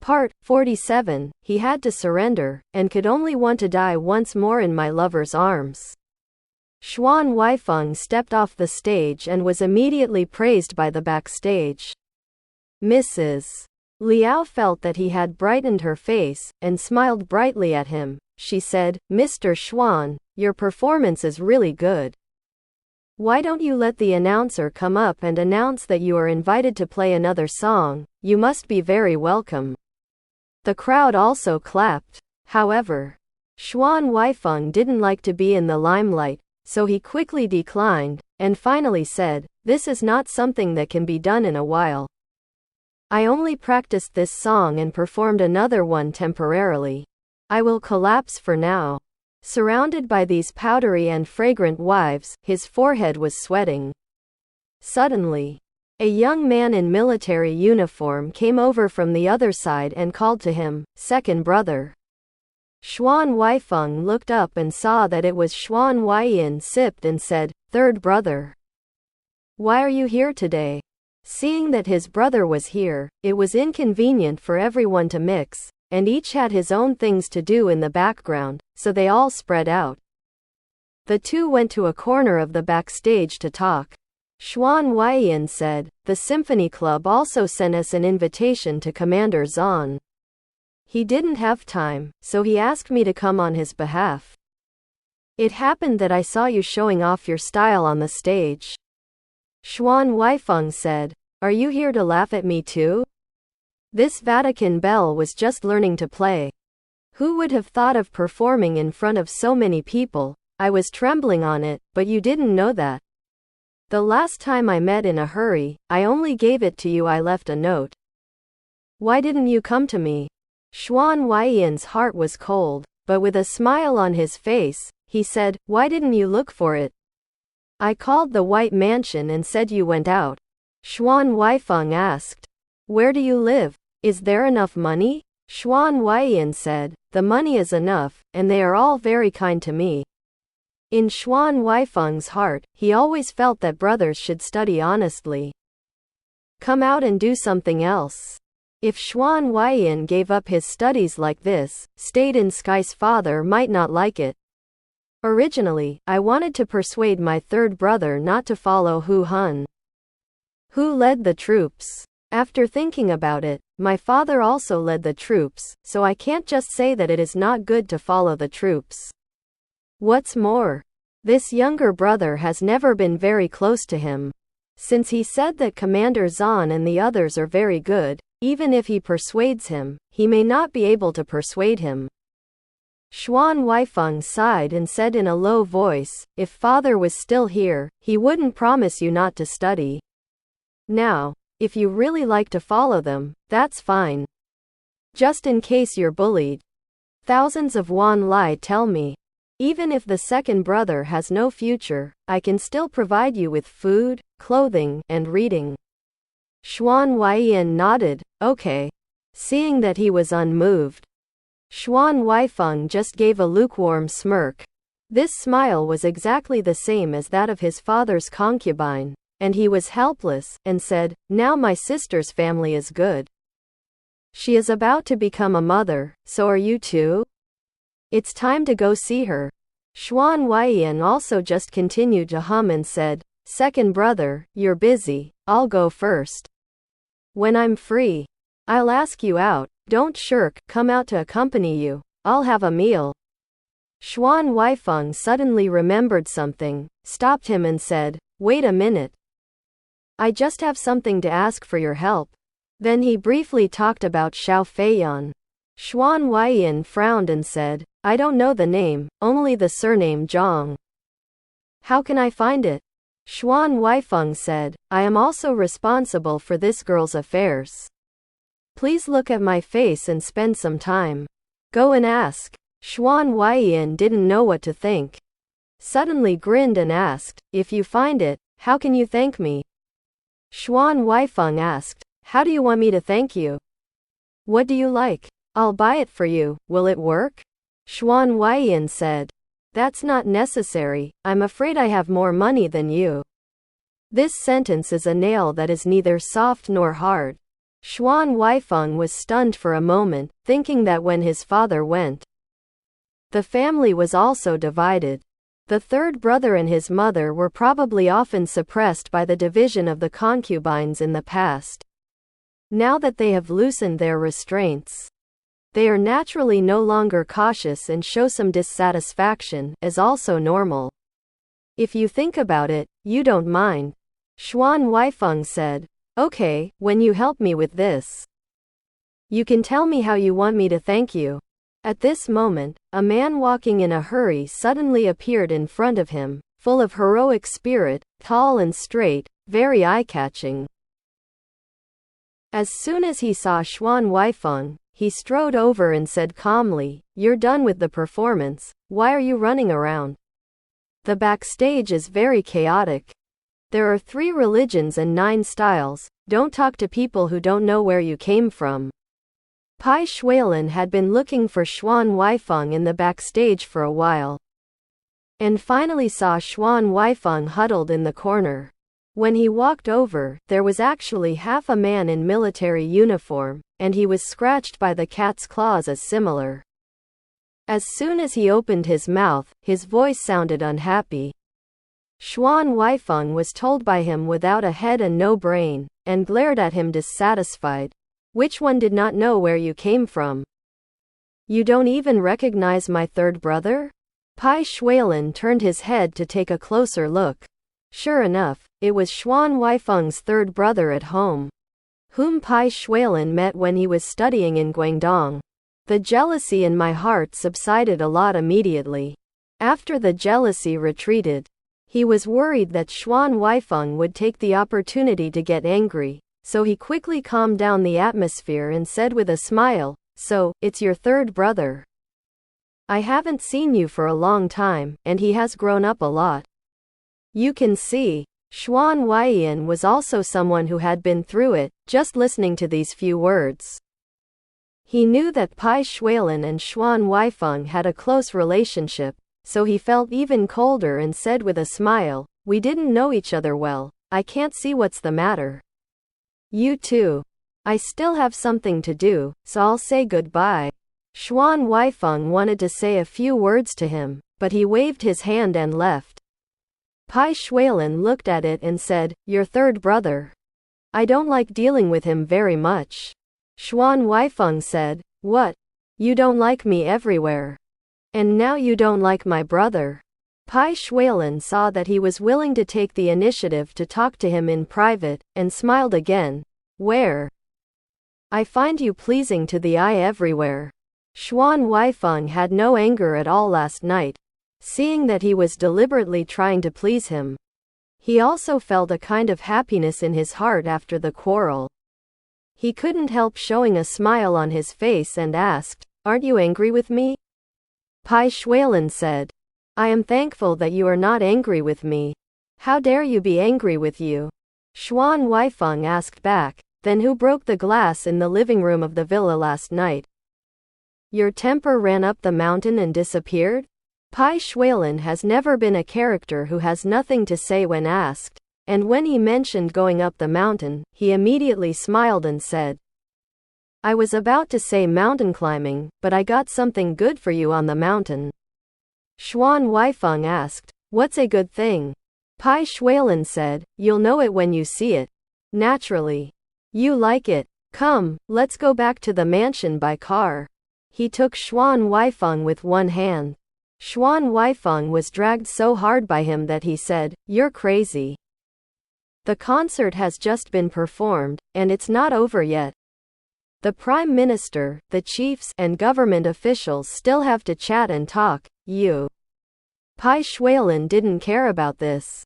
Part 47. He had to surrender, and could only want to die once more in my lover's arms. Xuan Huaifeng stepped off the stage and was immediately praised by the backstage. Mrs. Liao felt that he had brightened her face, and smiled brightly at him. She said, "Mr. Xuan, your performance is really good. Why don't you let the announcer come up and announce that you are invited to play another song? You must be very welcome." The crowd also clapped. However, Xuan Huaifeng didn't like to be in the limelight, so he quickly declined, and finally said, "This is not something that can be done in a while. I only practiced this song and performed another one temporarily. I will collapse for now." Surrounded by these powdery and fragrant wives, his forehead was sweating. Suddenly, a young man in military uniform came over from the other side and called to him, "Second brother." Xuan Huaifeng looked up and saw that it was Xuan Huaiyin, sipped and said, "Third brother. Why are you here today?" Seeing that his brother was here, it was inconvenient for everyone to mix, and each had his own things to do in the background, so they all spread out. The two went to a corner of the backstage to talk. Xuan Huaiyin said, "The Symphony Club also sent us an invitation to Commander Zhan. He didn't have time, so he asked me to come on his behalf. It happened that I saw you showing off your style on the stage." Xuan Huaifeng said, "Are you here to laugh at me too? This Vatican bell was just learning to play. Who would have thought of performing in front of so many people? I was trembling on it, but you didn't know that. The last time I met in a hurry, I only gave it to you. I left a note. Why didn't you come to me?" Xuan Huaiyin's heart was cold, but with a smile on his face, he said, "Why didn't you look for it? I called the White Mansion and said you went out." Xuan Huaifeng asked, "Where do you live? Is there enough money?" Xuan Huaiyin said, "The money is enough, and they are all very kind to me." In Xuan Huaifeng's heart, he always felt that brothers should study honestly. Come out and do something else. If Xuan Huaiyin gave up his studies like this, stayed in Sky's father might not like it. "Originally, I wanted to persuade my third brother not to follow Hu Hun, who led the troops. After thinking about it, my father also led the troops, so I can't just say that it is not good to follow the troops. What's more, this younger brother has never been very close to him. Since he said that Commander Zhan and the others are very good, even if he persuades him, he may not be able to persuade him." Xuan Huaifeng sighed and said in a low voice, "If father was still here, he wouldn't promise you not to study. Now, if you really like to follow them, that's fine. Just in case you're bullied. Thousands of Wan Lai tell me, even if the second brother has no future, I can still provide you with food, clothing, and reading." Xuan Huaiyin nodded, "Okay." Seeing that he was unmoved, Xuan Huaifeng just gave a lukewarm smirk. This smile was exactly the same as that of his father's concubine, and he was helpless, and said, "Now my sister's family is good. She is about to become a mother, so are you too? It's time to go see her." Xuan Huaiyin also just continued to hum and said, "Second brother, you're busy, I'll go first. When I'm free, I'll ask you out. Don't shirk, come out to accompany you. I'll have a meal." Xuan Huaifeng suddenly remembered something, stopped him and said, "Wait a minute. I just have something to ask for your help." Then he briefly talked about Xiao Feiyan. Xuan Huaiyin frowned and said, "I don't know the name, only the surname Zhang. How can I find it?" Xuan Huaifeng said, "I am also responsible for this girl's affairs. Please look at my face and spend some time. Go and ask." Xuan Huaiyin didn't know what to think. Suddenly grinned and asked, "If you find it, how can you thank me?" Xuan Huaifeng asked, "How do you want me to thank you? What do you like? I'll buy it for you, will it work?" Xuan Huaiyin said, "That's not necessary, I'm afraid I have more money than you." This sentence is a nail that is neither soft nor hard. Xuan Huaifeng was stunned for a moment, thinking that when his father went, the family was also divided. The third brother and his mother were probably often suppressed by the division of the concubines in the past. Now that they have loosened their restraints, they are naturally no longer cautious and show some dissatisfaction, as also normal. If you think about it, you don't mind. Xuan Huaifeng said, okay, when you help me with this, you can tell me how you want me to thank you. At this moment, a man walking in a hurry suddenly appeared in front of him, full of heroic spirit, tall and straight, very eye-catching. As soon as he saw Xuan Huaifeng, he strode over and said calmly, "You're done with the performance, why are you running around? The backstage is very chaotic. There are 3 religions and 9 styles, don't talk to people who don't know where you came from." Bai Xuelan had been looking for Xuan Huaifeng in the backstage for a while, and finally saw Xuan Huaifeng huddled in the corner. When he walked over, there was actually half a man in military uniform, and he was scratched by the cat's claws as similar. As soon as he opened his mouth, his voice sounded unhappy. Xuan Huaifeng was told by him without a head and no brain, and glared at him dissatisfied. Which one did not know where you came from? You don't even recognize my third brother? Bai Xuelan turned his head to take a closer look. Sure enough, it was Xuan Huaifeng's third brother at home, whom Bai Xuelan met when he was studying in Guangdong. The jealousy in my heart subsided a lot immediately. After the jealousy retreated, he was worried that Xuan Huaifeng would take the opportunity to get angry, so he quickly calmed down the atmosphere and said with a smile, "So, it's your third brother. I haven't seen you for a long time, and he has grown up a lot. You can see." Xuan Huaifeng was also someone who had been through it, just listening to these few words. He knew that Bai Xuelan and Xuan Huaifeng had a close relationship, so he felt even colder and said with a smile, "We didn't know each other well, I can't see what's the matter." "You too. I still have something to do, so I'll say goodbye." Xuan Huaifeng wanted to say a few words to him, but he waved his hand and left. Bai Xuelan looked at it and said, "Your third brother? I don't like dealing with him very much." Xuan Huaifeng said, "What? You don't like me everywhere? And now you don't like my brother?" Bai Xuelan saw that he was willing to take the initiative to talk to him in private, and smiled again. "Where? I find you pleasing to the eye everywhere." Xuan Huaifeng had no anger at all last night, seeing that he was deliberately trying to please him. He also felt a kind of happiness in his heart after the quarrel. He couldn't help showing a smile on his face and asked, "Aren't you angry with me?" Bai Xuelan said, "I am thankful that you are not angry with me. How dare you be angry with you?" Xuan Huaifeng asked back, "Then who broke the glass in the living room of the villa last night? Your temper ran up the mountain and disappeared?" Bai Xuelan has never been a character who has nothing to say when asked, and when he mentioned going up the mountain, he immediately smiled and said, "I was about to say mountain climbing, but I got something good for you on the mountain." Xuan Huaifeng asked, "What's a good thing?" Bai Xuelan said, "You'll know it when you see it. Naturally. You like it. Come, let's go back to the mansion by car." He took Xuan Huaifeng with one hand. Xuan Huaifeng was dragged so hard by him that he said, "You're crazy. The concert has just been performed, and it's not over yet. The Prime Minister, the chiefs, and government officials still have to chat and talk. You." Bai Xuelan didn't care about this.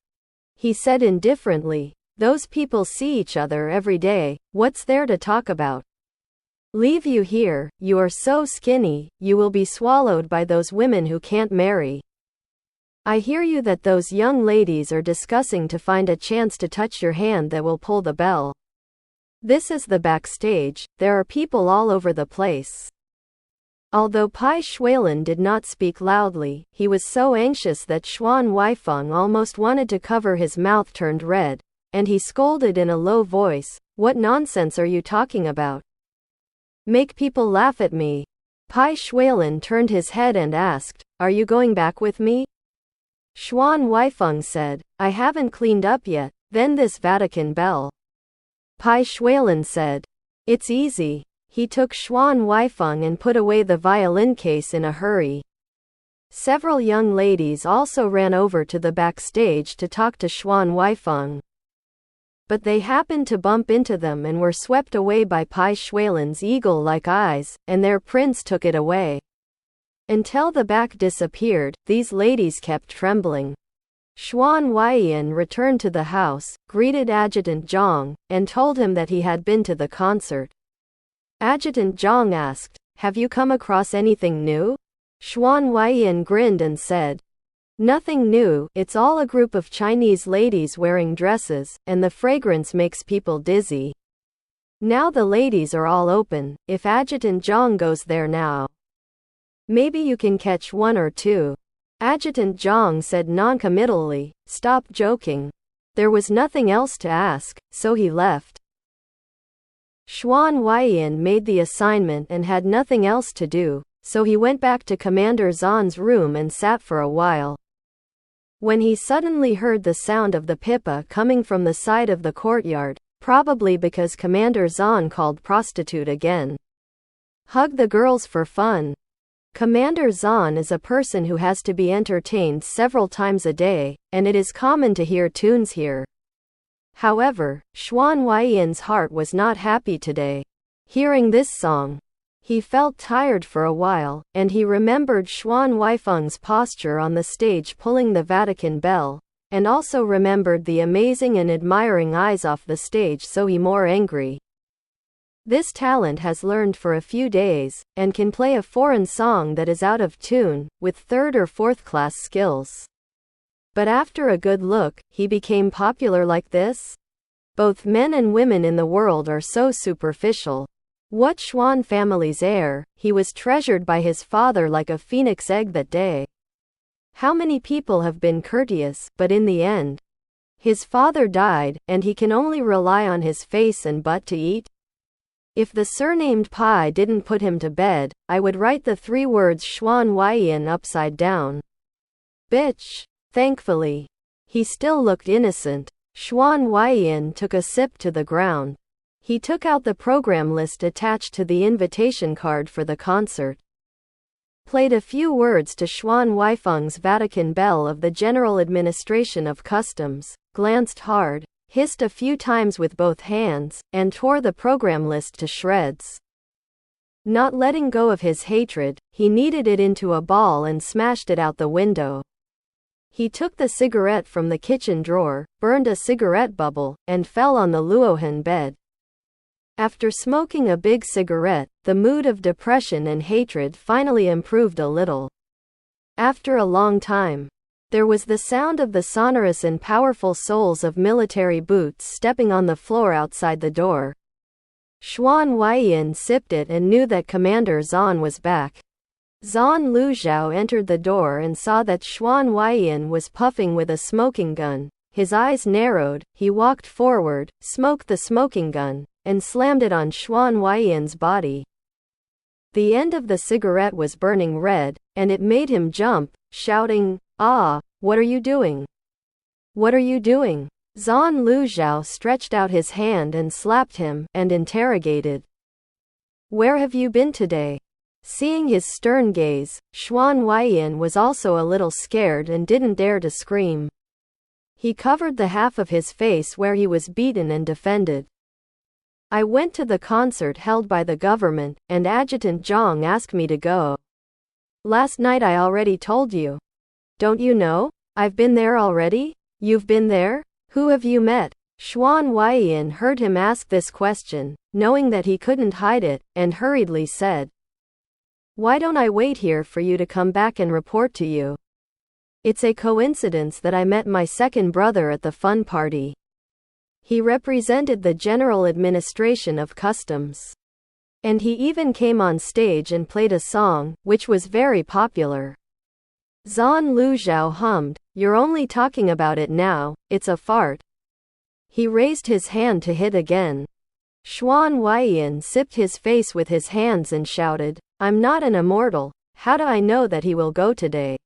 He said indifferently, "Those people see each other every day, what's there to talk about? Leave you here, you are so skinny, you will be swallowed by those women who can't marry. I hear you that those young ladies are discussing to find a chance to touch your hand that will pull the bell. This is the backstage, there are people all over the place." Although Bai Xuelan did not speak loudly, he was so anxious that Xuan Huaifeng almost wanted to cover his mouth turned red, and he scolded in a low voice, What nonsense are you talking about? Make people laugh at me. Bai Xuelan turned his head and asked, Are you going back with me? Xuan Huaifeng said, I haven't cleaned up yet. Then this Vatican bell. Bai Xuelan said, It's easy. He took Xuan Huaifeng and put away the violin case in a hurry. Several young ladies also ran over to the backstage to talk to Xuan Huaifeng. But they happened to bump into them and were swept away by Bai Xuelan's eagle-like eyes, and their prince took it away. Until the back disappeared, these ladies kept trembling. Xuan Huaifeng returned to the house, greeted Adjutant Zhang, and told him that he had been to the concert. Adjutant Zhang asked, Have you come across anything new? Xuan Huaifeng grinned and said, Nothing new, it's all a group of Chinese ladies wearing dresses, and the fragrance makes people dizzy. Now the ladies are all open, if Adjutant Zhang goes there now. Maybe you can catch one or two. Adjutant Zhang said noncommittally, Stop joking. There was nothing else to ask, so he left. Xuan Huaifeng made the assignment and had nothing else to do, so he went back to Commander Zan's room and sat for a while. When he suddenly heard the sound of the pipa coming from the side of the courtyard, probably because Commander Zan called prostitute again. Hug the girls for fun. Commander Zan is a person who has to be entertained several times a day, and it is common to hear tunes here. However, Xuan Huaifeng's heart was not happy today. Hearing this song, he felt tired for a while, and he remembered Xuan Huaifeng's posture on the stage pulling the Vatican bell, and also remembered the amazing and admiring eyes off the stage, so he more angry. This talent has learned for a few days, and can play a foreign song that is out of tune, with third or fourth class skills. But after a good look, he became popular like this? Both men and women in the world are so superficial. What Xuan family's heir, he was treasured by his father like a phoenix egg that day. How many people have been courteous, but in the end, his father died, and he can only rely on his face and butt to eat? If the surnamed Pai didn't put him to bed, I would write the 3 words Xuan Huaifeng upside down. Bitch. Thankfully, he still looked innocent. Xuan Huaifeng took a sip to the ground. He took out the program list attached to the invitation card for the concert. Played a few words to Xuan Huaifeng's Vatican bell of the General Administration of Customs, glanced hard, hissed a few times with both hands, and tore the program list to shreds. Not letting go of his hatred, he kneaded it into a ball and smashed it out the window. He took the cigarette from the kitchen drawer, burned a cigarette bubble, and fell on the Luohan bed. After smoking a big cigarette, the mood of depression and hatred finally improved a little. After a long time, there was the sound of the sonorous and powerful soles of military boots stepping on the floor outside the door. Xuan Huaifeng sipped it and knew that Commander Zan was back. Zan Luzhao entered the door and saw that Xuan Huaifeng was puffing with a smoking gun. His eyes narrowed, he walked forward, smoked the smoking gun, and slammed it on Xuan Huaifeng's body. The end of the cigarette was burning red, and it made him jump, shouting, Ah, what are you doing? What are you doing? Zan Luzhao stretched out his hand and slapped him, and interrogated. Where have you been today? Seeing his stern gaze, Xuan Huaifeng was also a little scared and didn't dare to scream. He covered the half of his face where he was beaten and defended. I went to the concert held by the government, and Adjutant Zhang asked me to go. Last night I already told you. Don't you know? I've been there already? You've been there? Who have you met? Xuan Huaifeng heard him ask this question, knowing that he couldn't hide it, and hurriedly said, Why don't I wait here for you to come back and report to you? It's a coincidence that I met my second brother at the fun party. He represented the General Administration of Customs. And he even came on stage and played a song, which was very popular. Zan Luzhao hummed, You're only talking about it now, it's a fart. He raised his hand to hit again. Xuan Huaifeng sipped his face with his hands and shouted, I'm not an immortal, how do I know that he will go today?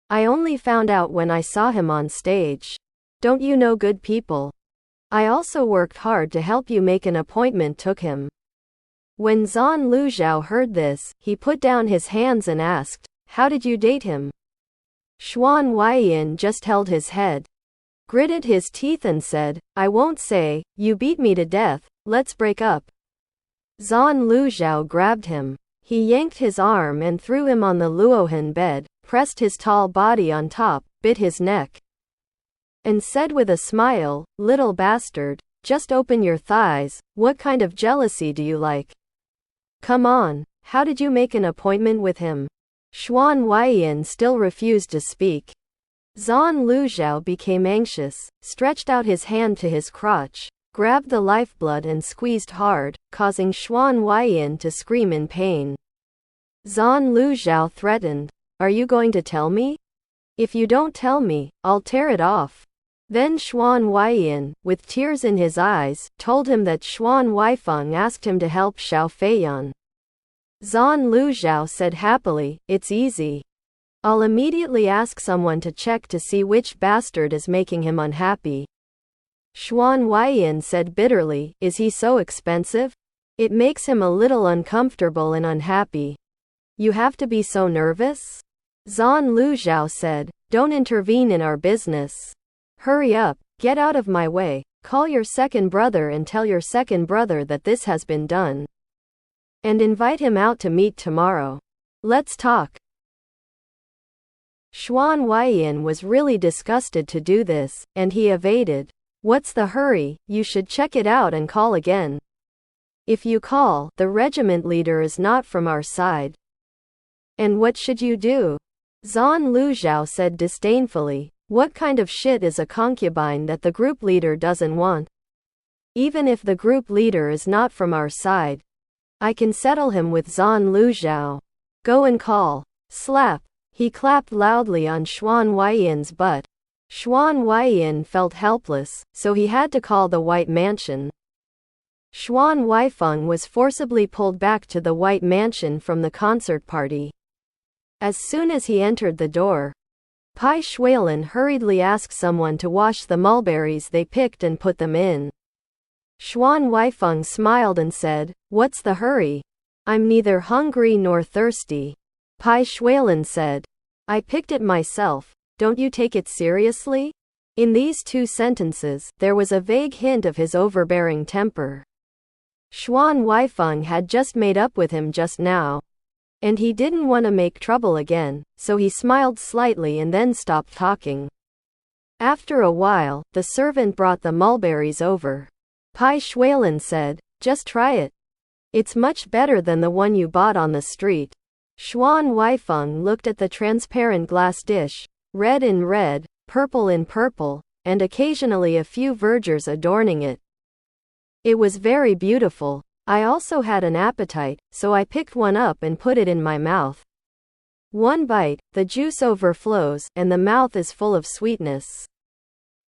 I only found out when I saw him on stage. Don't you know good people? I also worked hard to help you make an appointment took him. When Zan Luzhao heard this, he put down his hands and asked, how did you date him? Xuan Huaifeng just held his head, gritted his teeth and said, I won't say, you beat me to death, let's break up. Zan Luzhao grabbed him. He yanked his arm and threw him on the Luohan bed, pressed his tall body on top, bit his neck, and said with a smile, little bastard, just open your thighs, what kind of jealousy do you like? Come on, how did you make an appointment with him? Xuan Huaifeng still refused to speak. Zan Luzhao became anxious, stretched out his hand to his crotch, grabbed the lifeblood and squeezed hard, causing Xuan Huaifeng to scream in pain. Zan Luzhao threatened, are you going to tell me? If you don't tell me, I'll tear it off. Then Xuan Huaifeng, with tears in his eyes, told him that Xuan Huaifeng asked him to help Xiao Feiyan. Zan Luzhao said happily, it's easy. I'll immediately ask someone to check to see which bastard is making him unhappy. Xuan Huaifeng said bitterly, is he so expensive? It makes him a little uncomfortable and unhappy. You have to be so nervous? Zan Luzhao said, don't intervene in our business. Hurry up, get out of my way, call your second brother and tell your second brother that this has been done. And invite him out to meet tomorrow. Let's talk. Xuan Huaifeng was really disgusted to do this, and he evaded. What's the hurry, you should check it out and call again. If you call, the regiment leader is not from our side. And what should you do? Zan Luzhao said disdainfully, what kind of shit is a concubine that the group leader doesn't want? Even if the group leader is not from our side, I can settle him with Zan Luzhao. Go and call. Slap. He clapped loudly on Xuan Huaifeng's butt. Xuan Huaifeng felt helpless, so he had to call the White Mansion. Xuan Huaifeng was forcibly pulled back to the White Mansion from the concert party. As soon as he entered the door, Bai Xuelan hurriedly asked someone to wash the mulberries they picked and put them in. Xuan Huaifeng smiled and said, what's the hurry? I'm neither hungry nor thirsty. Bai Xuelan said, I picked it myself, don't you take it seriously? In these two sentences, there was a vague hint of his overbearing temper. Xuan Huaifeng had just made up with him just now, and he didn't want to make trouble again, so he smiled slightly and then stopped talking. After a while, the servant brought the mulberries over. Bai Xuelan said, just try it. It's much better than the one you bought on the street. Xuan Huaifeng looked at the transparent glass dish, red in red, purple in purple, and occasionally a few verdures adorning it. It was very beautiful. I also had an appetite, so I picked one up and put it in my mouth. One bite, the juice overflows, and the mouth is full of sweetness.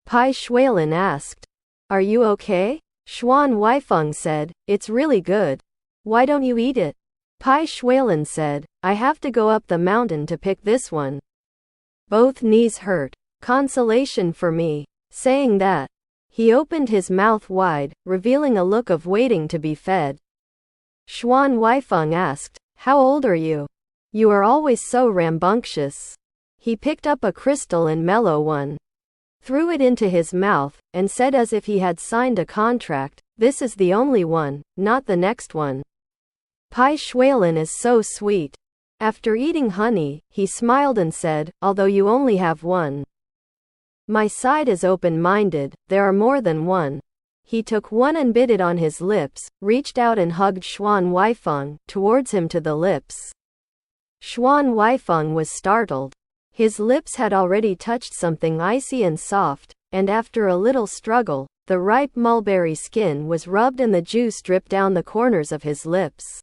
Bai Xuelan asked, are you okay? Xuan Huaifeng said, it's really good. Why don't you eat it? Bai Xuelan said, I have to go up the mountain to pick this one. Both knees hurt. Consolation for me. Saying that, he opened his mouth wide, revealing a look of waiting to be fed. Xuan Huaifeng asked, how old are you? You are always so rambunctious. He picked up a crystal and mellow one, threw it into his mouth, and said as if he had signed a contract, this is the only one, not the next one. Bai Xuelan is so sweet. After eating honey, he smiled and said, although you only have one. My side is open-minded, there are more than one. He took one and bit it on his lips, reached out and hugged Xuan Huaifeng, towards him to the lips. Xuan Huaifeng was startled. His lips had already touched something icy and soft, and after a little struggle, the ripe mulberry skin was rubbed and the juice dripped down the corners of his lips.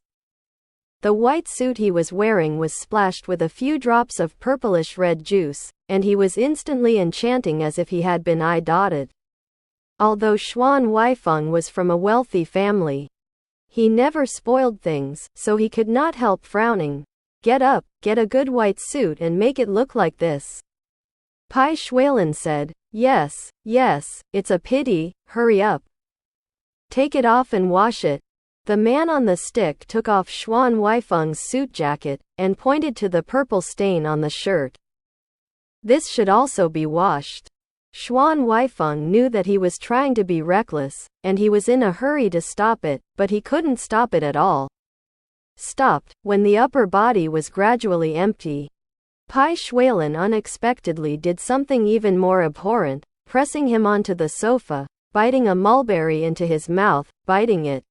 The white suit he was wearing was splashed with a few drops of purplish red juice, and he was instantly enchanting as if he had been eye-dotted. Although Xuan Huaifeng was from a wealthy family, he never spoiled things, so he could not help frowning. Get up, get a good white suit and make it look like this. Bai Xuelan said, yes, it's a pity, hurry up. Take it off and wash it. The man on the stick took off Xuan Huaifeng's suit jacket, and pointed to the purple stain on the shirt. This should also be washed. Xuan Huaifeng knew that he was trying to be reckless, and he was in a hurry to stop it, but he couldn't stop it at all. Stopped, when the upper body was gradually empty. Bai Xuelan unexpectedly did something even more abhorrent, pressing him onto the sofa, biting a mulberry into his mouth, biting it.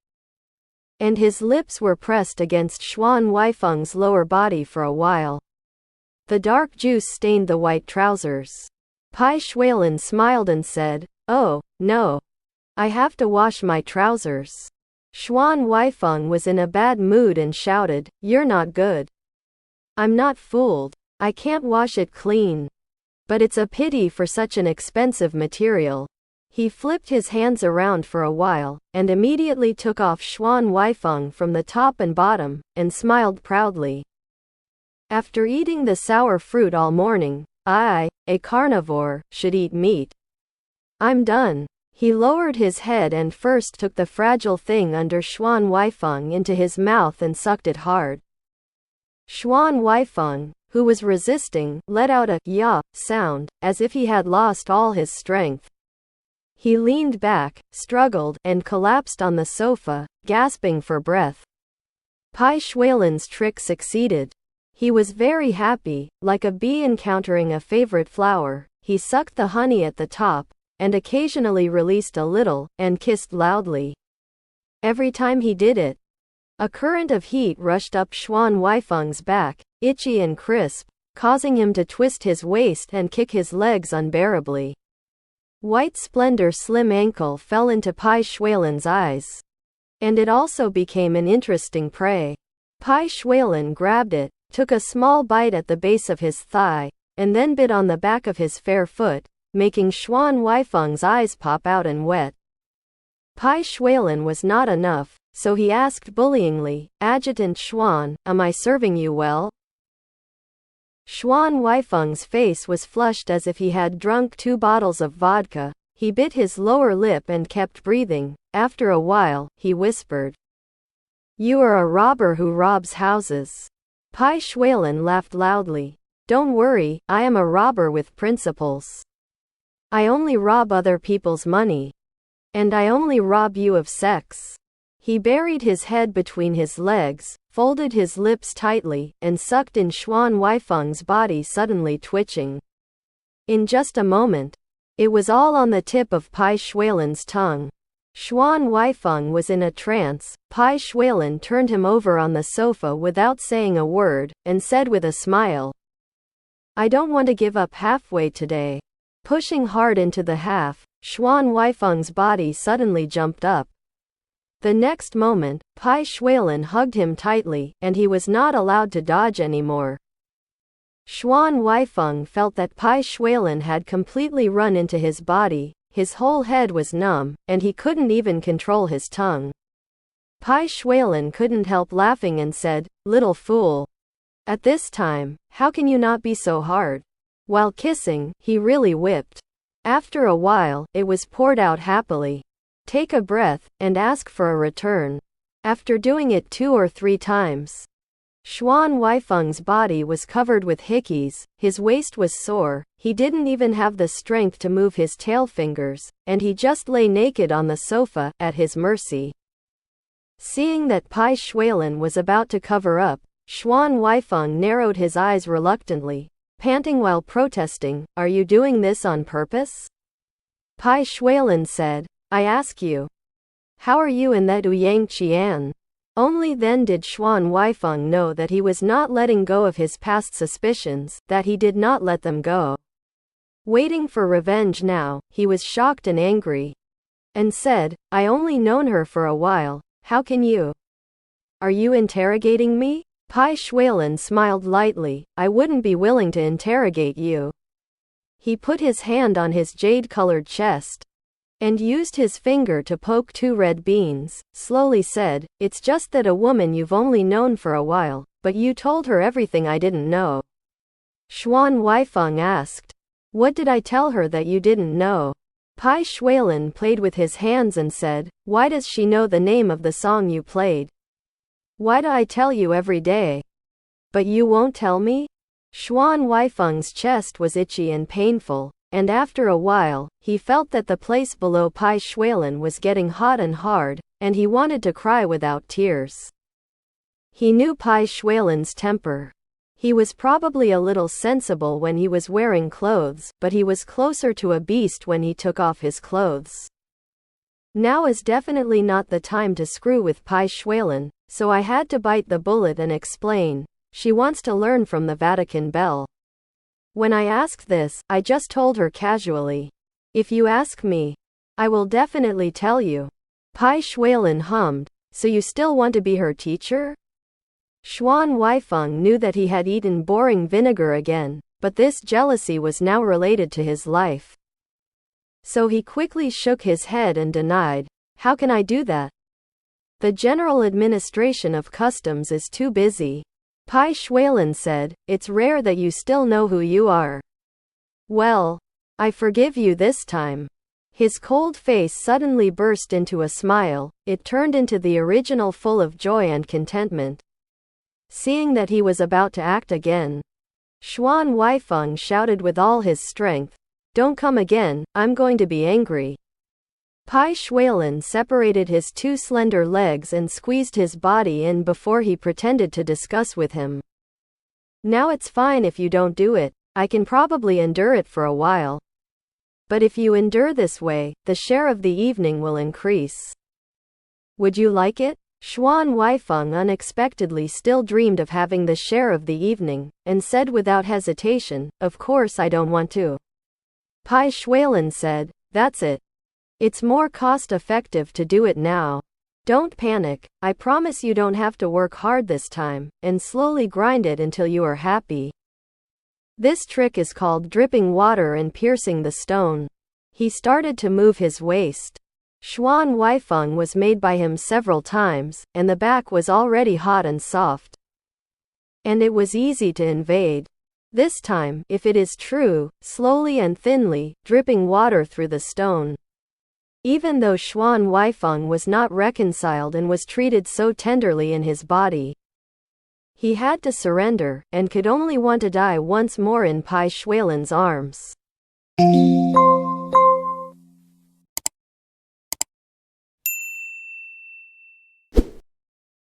And his lips were pressed against Xuan Huaifeng's lower body for a while. The dark juice stained the white trousers. Bai Xuelan smiled and said, oh, no. I have to wash my trousers. Xuan Huaifeng was in a bad mood and shouted, you're not good. I'm not fooled. I can't wash it clean. But it's a pity for such an expensive material. He flipped his hands around for a while, and immediately took off Xuan Huaifeng from the top and bottom, and smiled proudly. After eating the sour fruit all morning, I, a carnivore, should eat meat. I'm done. He lowered his head and first took the fragile thing under Xuan Huaifeng into his mouth and sucked it hard. Xuan Huaifeng, who was resisting, let out a "ya" sound, as if he had lost all his strength. He leaned back, struggled, and collapsed on the sofa, gasping for breath. Bai Xuelan's trick succeeded. He was very happy, like a bee encountering a favorite flower. He sucked the honey at the top, and occasionally released a little, and kissed loudly. Every time he did it, a current of heat rushed up Xuan Huaifeng's back, itchy and crisp, causing him to twist his waist and kick his legs unbearably. White splendor slim ankle fell into Bai Xuelan's eyes. And it also became an interesting prey. Bai Xuelan grabbed it, took a small bite at the base of his thigh, and then bit on the back of his fair foot, making Xuan Huaifeng's eyes pop out and wet. Bai Xuelan was not enough, so he asked bullyingly, Adjutant Xuan, am I serving you well? Xuan Huaifeng's face was flushed as if he had drunk 2 bottles of vodka. He bit his lower lip and kept breathing. After a while, he whispered, you are a robber who robs houses. Bai Xuelan laughed loudly. Don't worry, I am a robber with principles. I only rob other people's money. And I only rob you of sex. He buried his head between his legs, folded his lips tightly, and sucked in Xuan Huaifeng's body, suddenly twitching. In just a moment, it was all on the tip of Bai Xuelan's tongue. Xuan Huaifeng was in a trance. Bai Xuelan turned him over on the sofa without saying a word, and said with a smile, I don't want to give up halfway today. Pushing hard into the half, Xuan Huaifeng's body suddenly jumped up. The next moment, Bai Xuelan hugged him tightly, and he was not allowed to dodge anymore. Xuan Huaifeng felt that Bai Xuelan had completely run into his body. His whole head was numb, and he couldn't even control his tongue. Bai Xuelan couldn't help laughing and said, little fool. At this time, how can you not be so hard? While kissing, he really whipped. After a while, it was poured out happily. Take a breath, and ask for a return. After doing it 2 or 3 times, Xuan Huaifeng's body was covered with hickeys, his waist was sore, he didn't even have the strength to move his tail fingers, and he just lay naked on the sofa, at his mercy. Seeing that Bai Xuelan was about to cover up, Xuan Huaifeng narrowed his eyes reluctantly, panting while protesting, are you doing this on purpose? Bai Xuelan said, I ask you. How are you in that Ouyang Qian? Only then did Xuan Huaifeng know that he was not letting go of his past suspicions, that he did not let them go. Waiting for revenge now, he was shocked and angry. And said, I only known her for a while, how can you? Are you interrogating me? Bai Xuelan smiled lightly, I wouldn't be willing to interrogate you. He put his hand on his jade-colored chest. and used his finger to poke 2 red beans, slowly said, "It's just that a woman you've only known for a while, but you told her everything I didn't know." Xuan Huaifeng asked, "What did I tell her that you didn't know?" Bai Xuelan played with his hands and said, "Why does she know the name of the song you played? Why do I tell you every day? But you won't tell me?" Xuan Huaifeng's chest was itchy and painful, and after a while, he felt that the place below Bai Xuelan was getting hot and hard, and he wanted to cry without tears. He knew Bai Xuelan's temper. He was probably a little sensible when he was wearing clothes, but he was closer to a beast when he took off his clothes. Now is definitely not the time to screw with Bai Xuelan, so I had to bite the bullet and explain. She wants to learn from the Vatican bell. When I asked this, I just told her casually. If you ask me, I will definitely tell you. Bai Xuelan hummed, "So you still want to be her teacher?" Xuan Huaifeng knew that he had eaten boring vinegar again, but this jealousy was now related to his life. So he quickly shook his head and denied, "How can I do that? The General Administration of Customs is too busy." Bai Xuelan said, "It's rare that you still know who you are. Well, I forgive you this time." His cold face suddenly burst into a smile. It turned into the original, full of joy and contentment. Seeing that he was about to act again, Xuan Huaifeng shouted with all his strength, "Don't come again, I'm going to be angry." Bai Xuelan separated his 2 slender legs and squeezed his body in before he pretended to discuss with him. "Now it's fine if you don't do it, I can probably endure it for a while. But if you endure this way, the share of the evening will increase. Would you like it?" Xuan Huaifeng unexpectedly still dreamed of having the share of the evening, and said without hesitation, "Of course I don't want to." Bai Xuelan said, "That's it. It's more cost-effective to do it now. Don't panic, I promise you don't have to work hard this time, and slowly grind it until you are happy. This trick is called dripping water and piercing the stone." He started to move his waist. Xuan Huaifeng was made by him several times, and the back was already hot and soft. And it was easy to invade. This time, if it is true, slowly and thinly, dripping water through the stone. Even though Xuan Huaifeng was not reconciled and was treated so tenderly in his body, he had to surrender, and could only want to die once more in Bai Xuelan's arms.